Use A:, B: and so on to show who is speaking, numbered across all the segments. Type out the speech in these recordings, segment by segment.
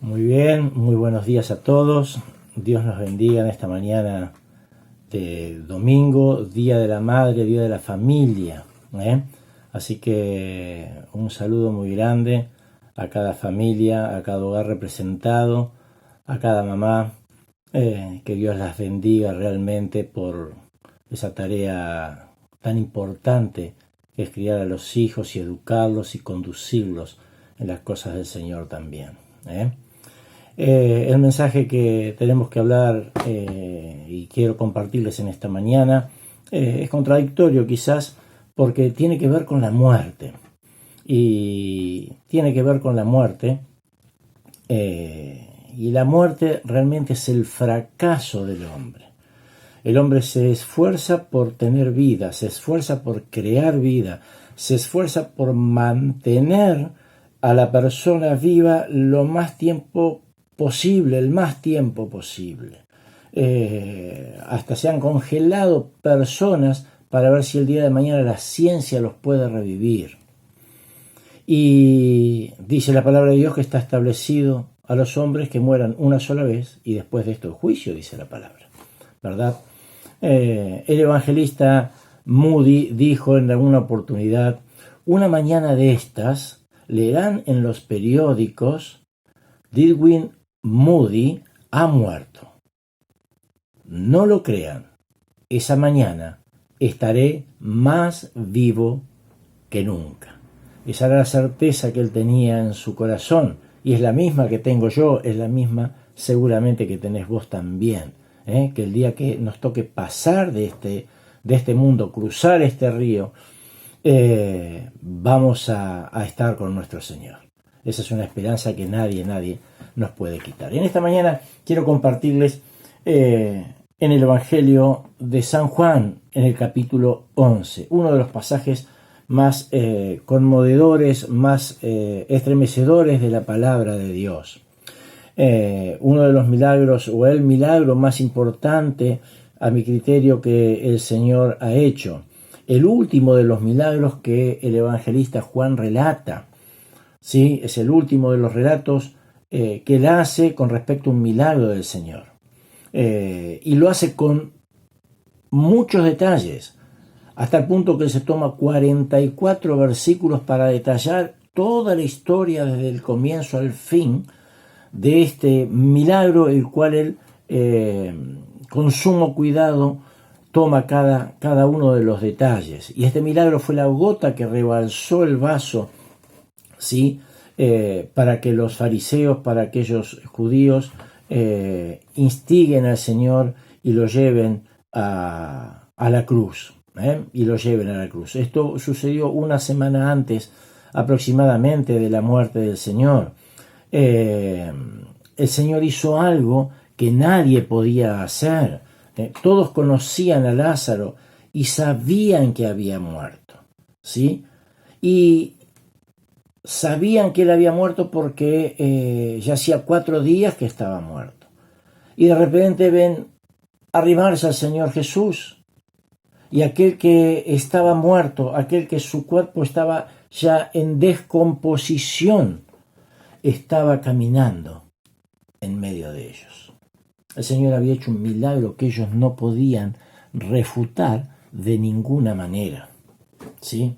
A: Muy bien, muy buenos días a todos. Dios nos bendiga en esta mañana de domingo, Día de la Madre, Día de la Familia. Así que un saludo muy grande a cada familia, a cada hogar representado, a cada mamá. Que Dios las bendiga realmente por esa tarea tan importante que es criar a los hijos y educarlos y conducirlos en las cosas del Señor también. El mensaje que tenemos que hablar y quiero compartirles en esta mañana es contradictorio quizás porque tiene que ver con la muerte. Y tiene que ver con la muerte. Y la muerte realmente es el fracaso del hombre. El hombre se esfuerza por tener vida, se esfuerza por crear vida, se esfuerza por mantener a la persona viva lo más tiempo posible, el más tiempo posible. Hasta se han congelado personas para ver si el día de mañana la ciencia los puede revivir. Y dice la palabra de Dios que está establecido a los hombres que mueran una sola vez y después de esto el juicio, dice la palabra, ¿verdad? El evangelista Moody dijo en alguna oportunidad: una mañana de estas leerán en los periódicos Dilwyn Moody ha muerto. No lo crean, esa mañana estaré más vivo que nunca. Esa era la certeza que él tenía en su corazón, y es la misma que tengo yo, es la misma seguramente que tenés vos también. Que el día que nos toque pasar de este mundo, cruzar este río, vamos a estar con nuestro Señor. Esa es una esperanza que nadie nos puede quitar. Y en esta mañana quiero compartirles en el Evangelio de San Juan, en el capítulo 11, uno de los pasajes más conmovedores, más estremecedores de la palabra de Dios. Uno de los milagros, o el milagro más importante a mi criterio que el Señor ha hecho. El último de los milagros que el evangelista Juan relata. ¿Sí? Es el último de los relatos que él hace con respecto a un milagro del Señor. Y lo hace con muchos detalles, hasta el punto que se toma 44 versículos para detallar toda la historia desde el comienzo al fin de este milagro, el cual él con sumo cuidado toma cada uno de los detalles. Y este milagro fue la gota que rebalsó el vaso, ¿sí? Para que los fariseos, para aquellos judíos, instiguen al Señor y lo lleven a la cruz. Y lo lleven a la cruz. Esto sucedió una semana antes aproximadamente de la muerte del Señor. El Señor hizo algo que nadie podía hacer. Todos conocían a Lázaro y sabían que había muerto, ¿sí? Y sabían que él había muerto porque ya hacía 4 días que estaba muerto. Y de repente ven arrimarse al Señor Jesús. Y aquel que estaba muerto, aquel que su cuerpo estaba ya en descomposición, estaba caminando en medio de ellos. El Señor había hecho un milagro que ellos no podían refutar de ninguna manera, ¿sí?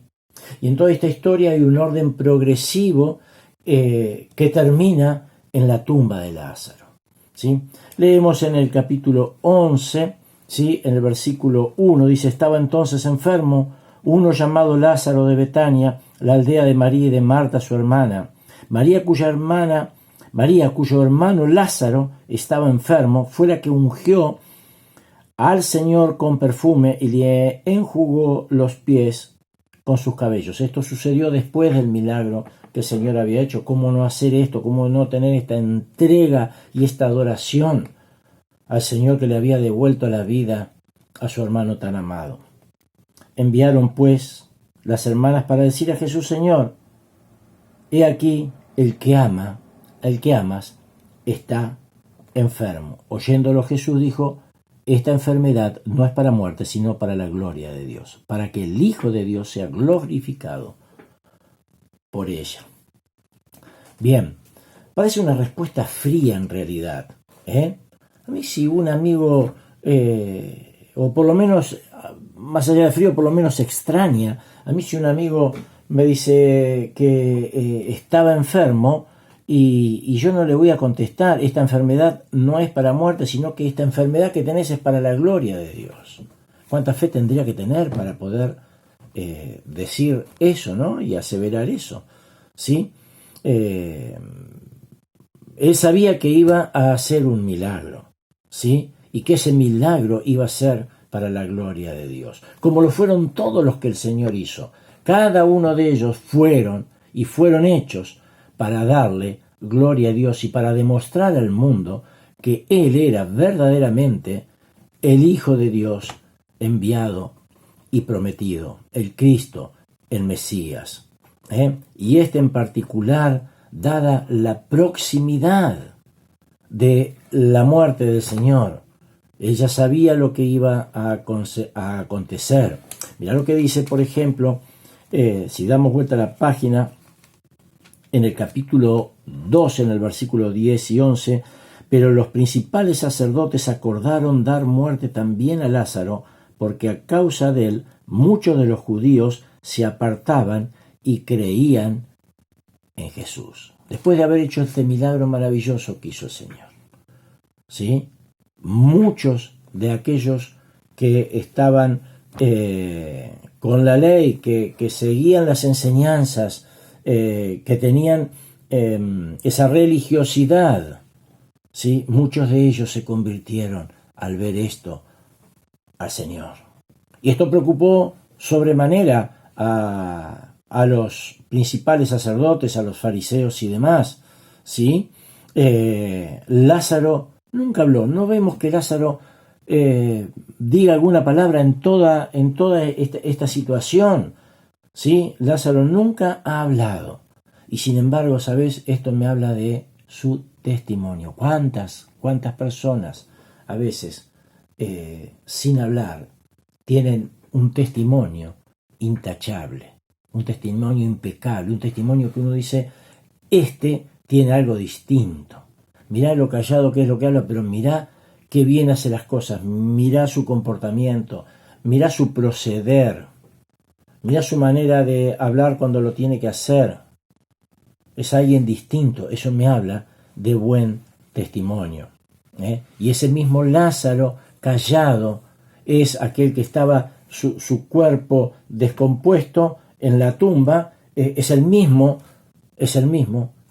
A: Y en toda esta historia hay un orden progresivo que termina en la tumba de Lázaro, ¿sí? Leemos en el capítulo 11, ¿sí? En el versículo 1 dice: estaba entonces enfermo uno llamado Lázaro de Betania, la aldea de María y de Marta su hermana. María, cuyo hermano Lázaro estaba enfermo, fue la que ungió al Señor con perfume y le enjugó los pies con sus cabellos. Esto sucedió después del milagro que el Señor había hecho. ¿Cómo no hacer esto? ¿Cómo no tener esta entrega y esta adoración al Señor que le había devuelto la vida a su hermano tan amado? Enviaron pues las hermanas para decir a Jesús: Señor, he aquí el que amas está enfermo. Oyéndolo Jesús dijo: esta enfermedad no es para muerte, sino para la gloria de Dios, para que el Hijo de Dios sea glorificado por ella. Bien, parece una respuesta fría en realidad. A mí si un amigo, o por lo menos, más allá de frío, por lo menos extraña, a mí si un amigo me dice que estaba enfermo y yo no le voy a contestar, esta enfermedad no es para muerte, sino que esta enfermedad que tenés es para la gloria de Dios. ¿Cuánta fe tendría que tener para poder decir eso, ¿no? Y aseverar eso, ¿sí? Él sabía que iba a hacer un milagro, ¿sí? Y que ese milagro iba a ser para la gloria de Dios, como lo fueron todos los que el Señor hizo. Cada uno de ellos fueron hechos para darle gloria a Dios y para demostrar al mundo que Él era verdaderamente el Hijo de Dios enviado y prometido, el Cristo, el Mesías. Y este en particular, dada la proximidad de la muerte del Señor, ella sabía lo que iba a acontecer. Mirá lo que dice, por ejemplo, si damos vuelta a la página, en el capítulo 2, en el versículo 10 y 11, pero los principales sacerdotes acordaron dar muerte también a Lázaro, porque a causa de él muchos de los judíos se apartaban y creían en Jesús. Después de haber hecho este milagro maravilloso que hizo el Señor, ¿sí? Muchos de aquellos que estaban con la ley, que seguían las enseñanzas, que tenían esa religiosidad, ¿sí? Muchos de ellos se convirtieron al ver esto al Señor. Y esto preocupó sobremanera a los principales sacerdotes, a los fariseos y demás, ¿sí? Lázaro nunca habló. No vemos que Lázaro diga alguna palabra en toda esta situación, ¿sí? Lázaro nunca ha hablado. Y sin embargo, ¿sabes? Esto me habla de su testimonio. ¿Cuántas personas a veces sin hablar tienen un testimonio intachable, un testimonio impecable, un testimonio que uno dice, este tiene algo distinto? Mirá lo callado que es lo que habla, pero mirá qué bien hace las cosas, mirá su comportamiento, mirá su proceder, mirá su manera de hablar cuando lo tiene que hacer. Es alguien distinto, eso me habla de buen testimonio. Y ese mismo Lázaro callado es aquel que estaba su cuerpo descompuesto en la tumba, es el mismo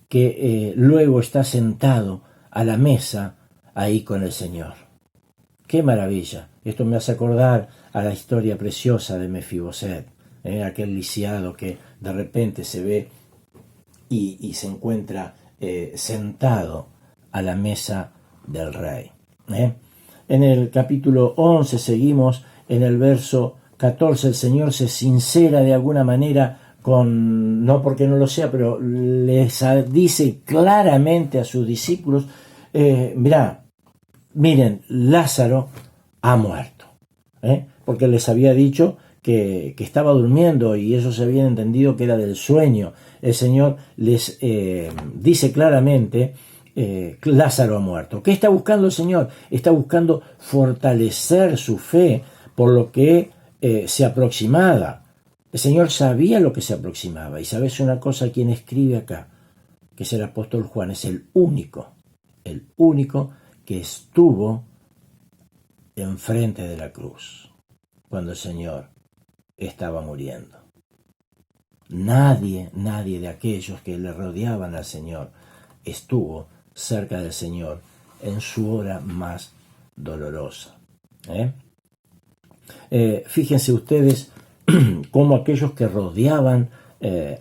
A: que luego está sentado a la mesa ahí con el Señor. ¡Qué maravilla! Esto me hace acordar a la historia preciosa de Mefiboset, aquel lisiado que de repente se ve y se encuentra sentado a la mesa del rey. En el capítulo 11 seguimos, en el verso 14, el Señor se sincera de alguna manera no porque no lo sea, pero les dice claramente a sus discípulos, miren, Lázaro ha muerto, porque les había dicho que estaba durmiendo y ellos se habían entendido que era del sueño. El Señor les dice claramente, Lázaro ha muerto. ¿Qué está buscando el Señor? Está buscando fortalecer su fe por lo que se aproximaba. El Señor sabía lo que se aproximaba. Y sabes una cosa, quien escribe acá, que es el apóstol Juan, es el único que estuvo enfrente de la cruz cuando el Señor estaba muriendo. Nadie de aquellos que le rodeaban al Señor estuvo cerca del Señor en su hora más dolorosa. Fíjense ustedes cómo aquellos que rodeaban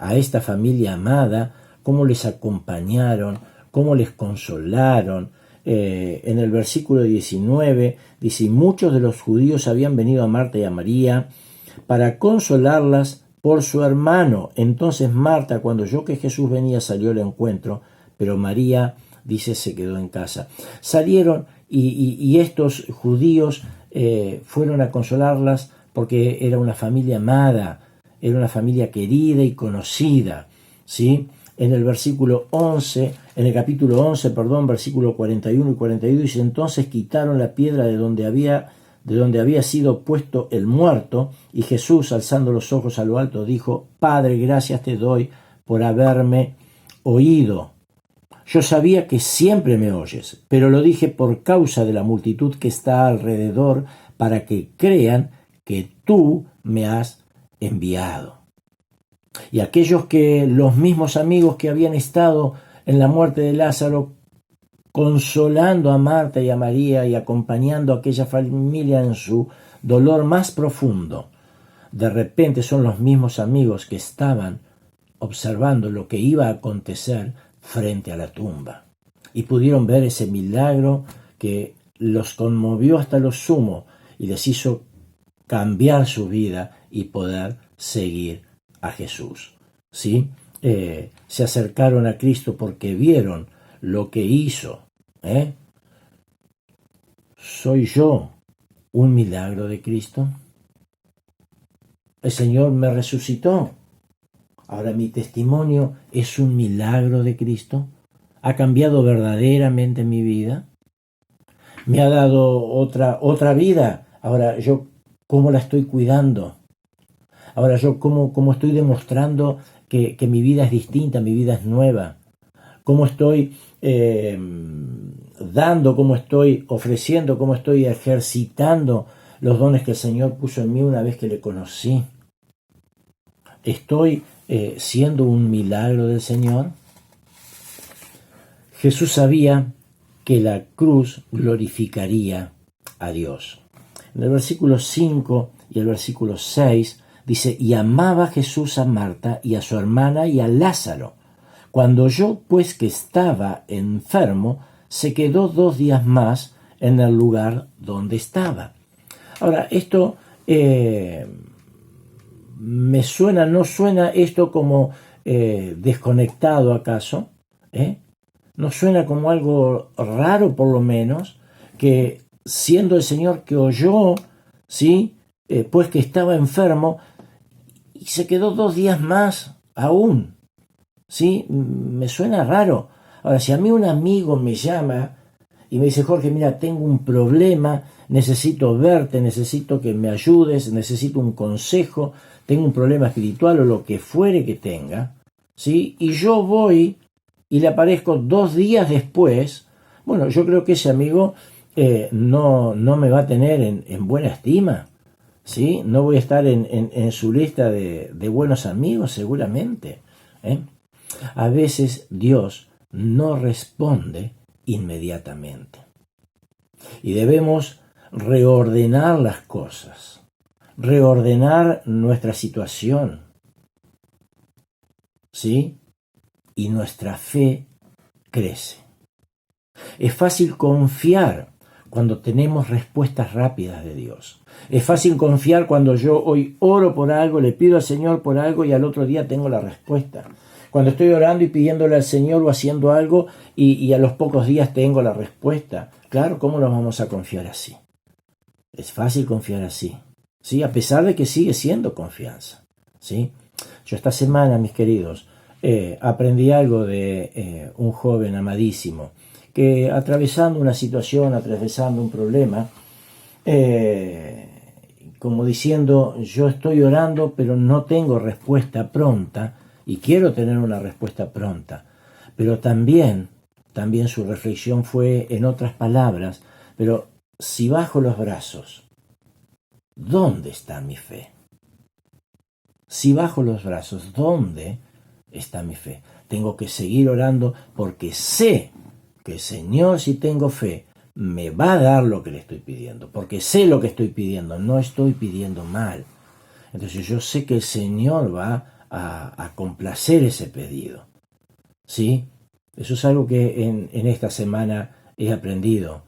A: a esta familia amada, cómo les acompañaron, cómo les consolaron. En el versículo 19 dice, y muchos de los judíos habían venido a Marta y a María para consolarlas por su hermano. Entonces Marta, cuando oyó que Jesús venía, salió al encuentro, pero María, dice, se quedó en casa. Salieron y estos judíos fueron a consolarlas porque era una familia amada, era una familia querida y conocida, ¿sí? En el versículo 11 En el capítulo 11, versículo 41 y 42 dice: entonces quitaron la piedra de donde había sido puesto el muerto, y Jesús, alzando los ojos a lo alto, dijo: Padre, gracias te doy por haberme oído. Yo sabía que siempre me oyes, pero lo dije por causa de la multitud que está alrededor, para que crean que tú me has enviado. Y los mismos amigos que habían estado en la muerte de Lázaro, consolando a Marta y a María y acompañando a aquella familia en su dolor más profundo, de repente son los mismos amigos que estaban observando lo que iba a acontecer frente a la tumba, y pudieron ver ese milagro que los conmovió hasta lo sumo y les hizo cambiar su vida y poder seguir a Jesús. ¿Sí? Se acercaron a Cristo porque vieron lo que hizo. ¿Soy yo un milagro de Cristo? El Señor me resucitó. Ahora mi testimonio es un milagro de Cristo. ¿Ha cambiado verdaderamente mi vida? ¿Me ha dado otra vida? Ahora yo, ¿cómo la estoy cuidando? Ahora yo, ¿cómo estoy demostrando que mi vida es distinta, mi vida es nueva? ¿Cómo estoy dando, cómo estoy ofreciendo, cómo estoy ejercitando los dones que el Señor puso en mí una vez que le conocí? ¿Estoy siendo un milagro del Señor? Jesús sabía que la cruz glorificaría a Dios. En el versículo 5 y el versículo 6 dice: y amaba Jesús a Marta y a su hermana y a Lázaro. Cuando oyó pues que estaba enfermo, se quedó 2 días más en el lugar donde estaba. Ahora, esto me suena, ¿no suena esto como desconectado acaso? ¿No suena como algo raro, por lo menos, que siendo el Señor que oyó, ¿sí? Pues que estaba enfermo, y se quedó 2 días más aún? ¿Sí? Me suena raro. Ahora, si a mí un amigo me llama y me dice: Jorge, mira, tengo un problema, necesito verte, necesito que me ayudes, necesito un consejo, tengo un problema espiritual o lo que fuere que tenga, ¿sí? Y yo voy y le aparezco 2 días después, bueno, yo creo que ese amigo no me va a tener en buena estima, ¿sí? No voy a estar en su lista de buenos amigos, seguramente. A veces Dios no responde inmediatamente y debemos reordenar las cosas, reordenar nuestra situación, ¿sí? Y nuestra fe crece. Es fácil confiar cuando tenemos respuestas rápidas de Dios. Es fácil confiar cuando yo hoy oro por algo, le pido al Señor por algo y al otro día tengo la respuesta. Cuando estoy orando y pidiéndole al Señor o haciendo algo y a los pocos días tengo la respuesta. Claro, ¿cómo nos vamos a confiar así? Es fácil confiar así, ¿sí? A pesar de que sigue siendo confianza, ¿sí? Yo esta semana, mis queridos, aprendí algo de un joven amadísimo que, atravesando una situación, atravesando un problema, como diciendo: yo estoy orando pero no tengo respuesta pronta y quiero tener una respuesta pronta. Pero también su reflexión fue en otras palabras: pero si bajo los brazos, ¿dónde está mi fe? Si bajo los brazos, ¿dónde está mi fe? Tengo que seguir orando porque sé que el Señor, si tengo fe, me va a dar lo que le estoy pidiendo, porque sé lo que estoy pidiendo, no estoy pidiendo mal. Entonces yo sé que el Señor va a complacer ese pedido, ¿sí? Eso es algo que en esta semana he aprendido,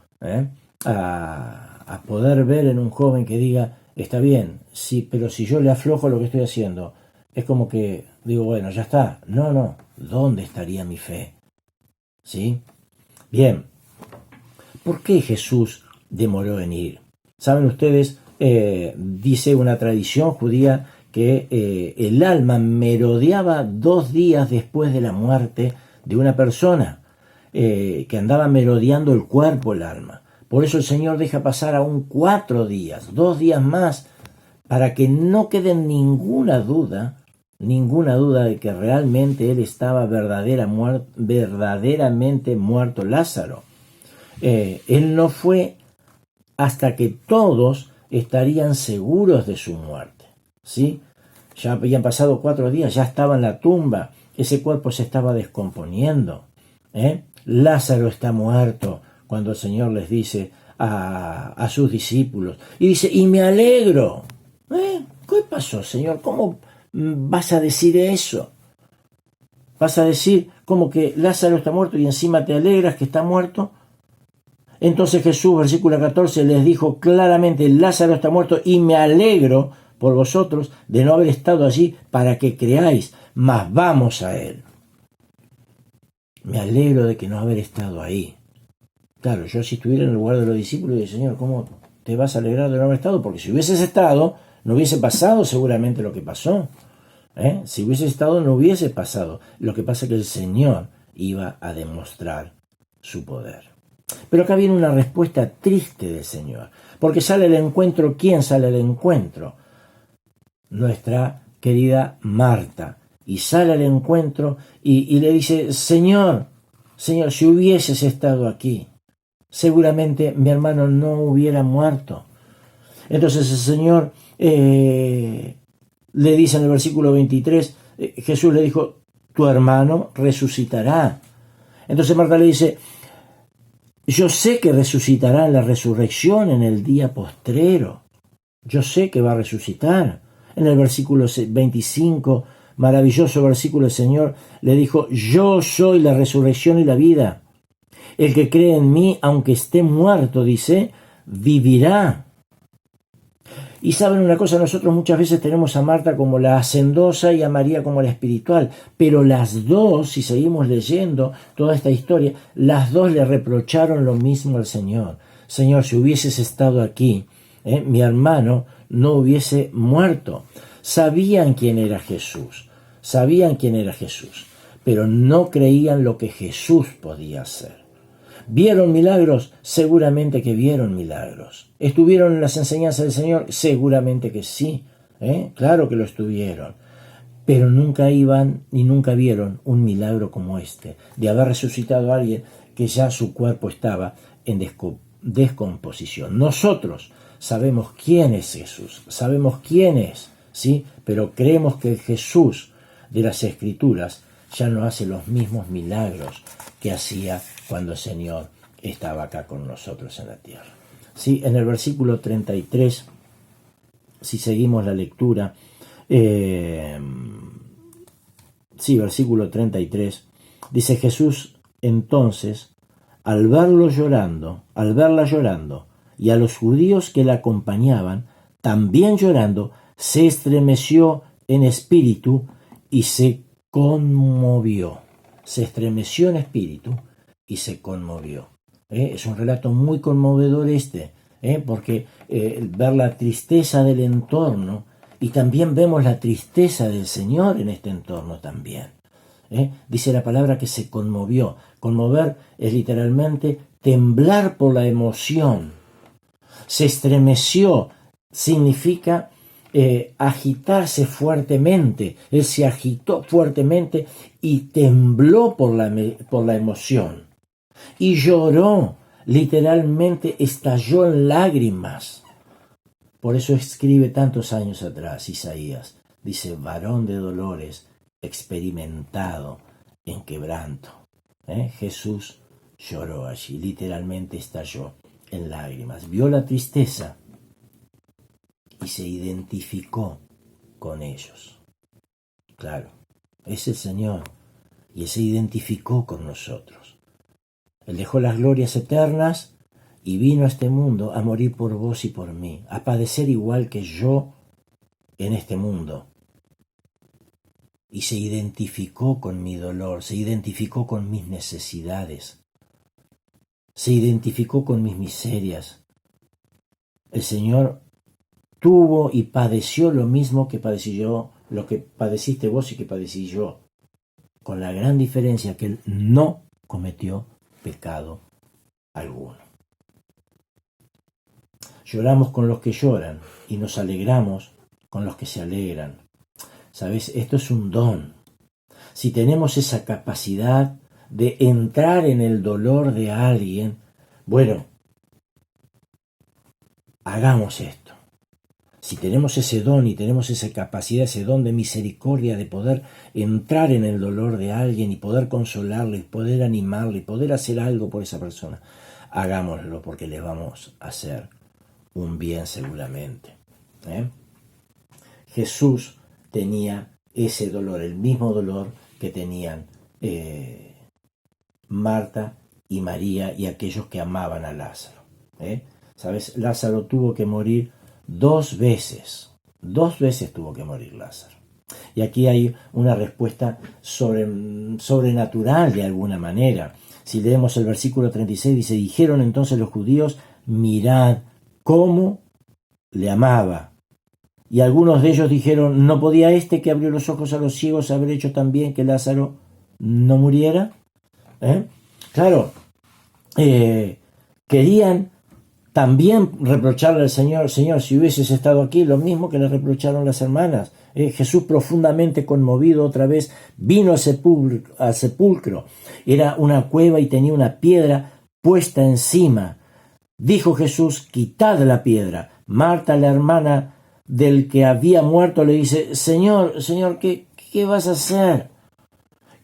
A: a poder ver en un joven que diga: está bien, sí, pero si yo le aflojo lo que estoy haciendo, es como que digo: bueno, ya está. No, ¿dónde estaría mi fe? ¿Sí? Bien, ¿por qué Jesús demoró en ir? Saben ustedes, dice una tradición judía que el alma merodeaba 2 días después de la muerte de una persona. que andaba merodeando el cuerpo, el alma. Por eso el Señor deja pasar aún 4 días, 2 días más, para que no quede ninguna duda de que realmente él estaba verdaderamente muerto, Lázaro. Él no fue hasta que todos estarían seguros de su muerte, ¿sí? Ya habían pasado 4 días, ya estaba en la tumba, ese cuerpo se estaba descomponiendo. Lázaro está muerto, cuando el Señor les dice a sus discípulos. Y dice, y me alegro. ¿Qué pasó, Señor? ¿Cómo vas a decir eso? ¿Vas a decir como que Lázaro está muerto y encima te alegras que está muerto? Entonces Jesús, versículo 14, les dijo claramente, Lázaro está muerto y me alegro por vosotros de no haber estado allí para que creáis, mas vamos a él. Me alegro de que no haber estado ahí. Claro, yo si estuviera en el lugar de los discípulos, diría, Señor, ¿cómo te vas a alegrar de no haber estado? Porque si hubieses estado, no hubiese pasado seguramente lo que pasó. Si hubiese estado, no hubiese pasado. Lo que pasa es que el Señor iba a demostrar su poder. Pero acá viene una respuesta triste del Señor. Porque sale al encuentro, ¿quién sale al encuentro? Nuestra querida Marta. Y sale al encuentro y le dice, Señor, si hubieses estado aquí, seguramente mi hermano no hubiera muerto. Entonces el Señor le dice en el versículo 23, Jesús le dijo, tu hermano resucitará. Entonces Marta le dice, yo sé que resucitará en la resurrección en el día postrero. Yo sé que va a resucitar. En el versículo 25, maravilloso versículo, el Señor le dijo, yo soy la resurrección y la vida. El que cree en mí, aunque esté muerto, dice, vivirá. Y saben una cosa, nosotros muchas veces tenemos a Marta como la hacendosa y a María como la espiritual, pero las dos, si seguimos leyendo toda esta historia, las dos le reprocharon lo mismo al Señor. Señor, si hubieses estado aquí, mi hermano no hubiese muerto. Sabían quién era Jesús, pero no creían lo que Jesús podía hacer. ¿Vieron milagros? Seguramente que vieron milagros. ¿Estuvieron en las enseñanzas del Señor? Seguramente que sí. Claro que lo estuvieron. Pero nunca iban ni nunca vieron un milagro como este, de haber resucitado a alguien que ya su cuerpo estaba en descomposición. Nosotros sabemos quién es Jesús, sabemos quién es, ¿sí? Pero creemos que el Jesús de las Escrituras ya no hace los mismos milagros que hacía cuando el Señor estaba acá con nosotros en la tierra. Sí, en el versículo 33, si seguimos la lectura, versículo 33, dice Jesús entonces, al verla llorando, y a los judíos que la acompañaban, también llorando, se estremeció en espíritu y se conmovió. Se estremeció en espíritu y se conmovió. Es un relato muy conmovedor porque ver la tristeza del entorno y también vemos la tristeza del Señor en este entorno también. Dice la palabra que se conmovió. Conmover es literalmente temblar por la emoción. Se estremeció significa agitarse fuertemente. Él se agitó fuertemente y tembló por la emoción. Y lloró, literalmente estalló en lágrimas. Por eso escribe tantos años atrás Isaías. Dice, varón de dolores, experimentado en quebranto. Jesús lloró allí, literalmente estalló en lágrimas. Vio la tristeza y se identificó con ellos. Claro, es el Señor y Él se identificó con nosotros. Él dejó las glorias eternas y vino a este mundo a morir por vos y por mí, a padecer igual que yo en este mundo. Y se identificó con mi dolor, se identificó con mis necesidades, se identificó con mis miserias. El Señor tuvo y padeció lo mismo que padecí yo, lo que padeciste vos y que padecí yo, con la gran diferencia que Él no cometió pecado alguno. Lloramos con los que lloran y nos alegramos con los que se alegran. ¿Sabes? Esto es un don. Si tenemos esa capacidad de entrar en el dolor de alguien, bueno, hagamos esto. Si tenemos ese don y tenemos esa capacidad, ese don de misericordia de poder entrar en el dolor de alguien y poder consolarle, y poder animarle, y poder hacer algo por esa persona, hagámoslo porque le vamos a hacer un bien seguramente. Jesús tenía ese dolor, el mismo dolor que tenían Marta y María y aquellos que amaban a Lázaro. ¿Sabes? Lázaro tuvo que morir 2 veces. 2 veces tuvo que morir Lázaro. Y aquí hay una respuesta sobrenatural de alguna manera. Si leemos el versículo 36, dice: dijeron entonces los judíos: mirad cómo le amaba. Y algunos de ellos dijeron: ¿no podía este que abrió los ojos a los ciegos haber hecho también que Lázaro no muriera? Claro, querían también reprocharle al Señor: Señor, si hubieses estado aquí, lo mismo que le reprocharon las hermanas. Jesús, profundamente conmovido, otra vez vino al sepulcro. Era una cueva y tenía una piedra puesta encima. Dijo Jesús: quitad la piedra. Marta, la hermana del que había muerto, le dice: Señor, ¿qué vas a hacer?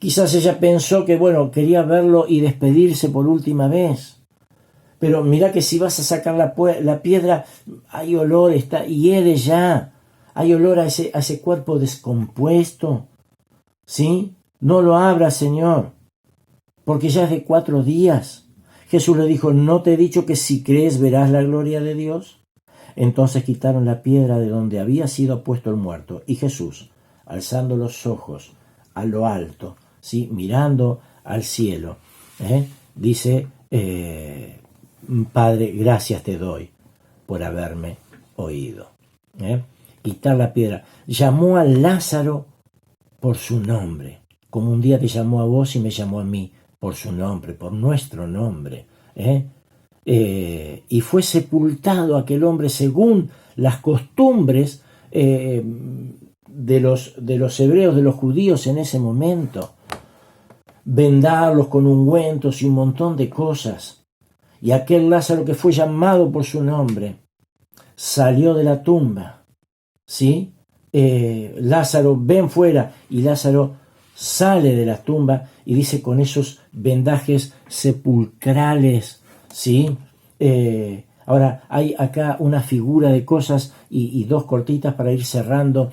A: Quizás ella pensó que, quería verlo y despedirse por última vez. Pero mira que si vas a sacar la piedra, hay olor, hiede ya. Hay olor a ese cuerpo descompuesto. ¿Sí? No lo abras, Señor, porque ya es de 4 días. Jesús le dijo: ¿no te he dicho que si crees verás la gloria de Dios? Entonces quitaron la piedra de donde había sido puesto el muerto. Y Jesús, alzando los ojos a lo alto, ¿sí?, mirando al cielo, dice: Padre, gracias te doy por haberme oído. Quitar la piedra. Llamó a Lázaro por su nombre, como un día te llamó a vos y me llamó a mí por su nombre, por nuestro nombre. Y fue sepultado aquel hombre según las costumbres de los hebreos, de los judíos en ese momento. Vendarlos con ungüentos y un montón de cosas. Y aquel Lázaro que fue llamado por su nombre salió de la tumba. ¿Sí? Lázaro, ven fuera. Y Lázaro sale de la tumba y dice: con esos vendajes sepulcrales. ¿Sí? Ahora hay acá una figura de cosas y 2 cortitas para ir cerrando.